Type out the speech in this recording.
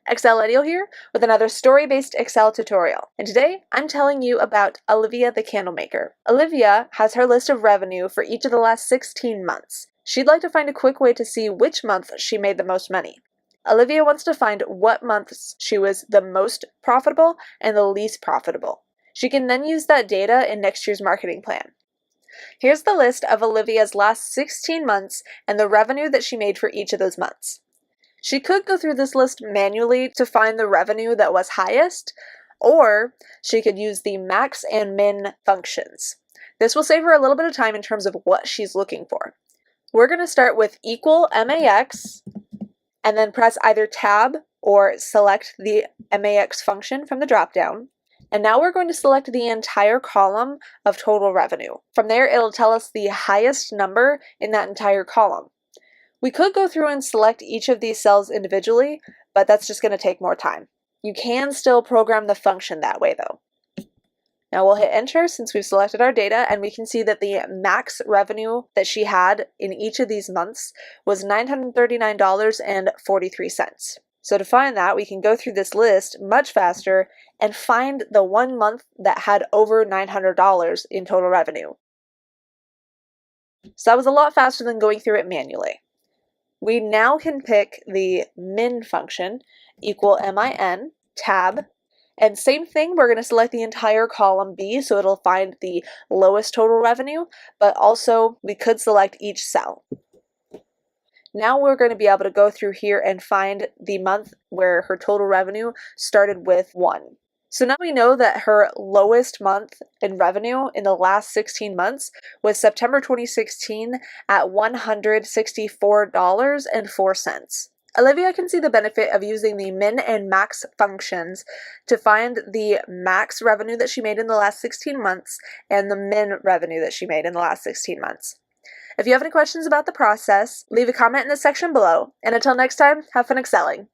Excellennial here with another story-based Excel tutorial. And today I'm telling you about Olivia the Candle Maker. Olivia has her list of revenue for each of the last 16 months. She'd like to find a quick way to see which month she made the most money. Olivia wants to find what months she was the most profitable and the least profitable. She can then use that data in next year's marketing plan. Here's the list of Olivia's last 16 months and the revenue that she made for each of those months. She could go through this list manually to find the revenue that was highest, or she could use the max and min functions. This will save her a little bit of time in terms of what she's looking for. We're going to start with equal max, and then press either tab or select the max function from the dropdown. And now we're going to select the entire column of total revenue. From there, it'll tell us the highest number in that entire column. We could go through and select each of these cells individually, but that's just going to take more time. You can still program the function that way though. Now we'll hit enter since we've selected our data, and we can see that the max revenue that she had in each of these months was $939.43. So to find that, we can go through this list much faster and find the one month that had over $900 in total revenue. So that was a lot faster than going through it manually. We now can pick the min function, equal min, tab, and same thing, we're going to select the entire column B so it'll find the lowest total revenue, but also we could select each cell. Now we're going to be able to go through here and find the month where her total revenue started with 1. So now we know that her lowest month in revenue in the last 16 months was September 2016 at $164.04. Olivia can see the benefit of using the min and max functions to find the max revenue that she made in the last 16 months and the min revenue that she made in the last 16 months. If you have any questions about the process, leave a comment in the section below, and until next time, have fun excelling!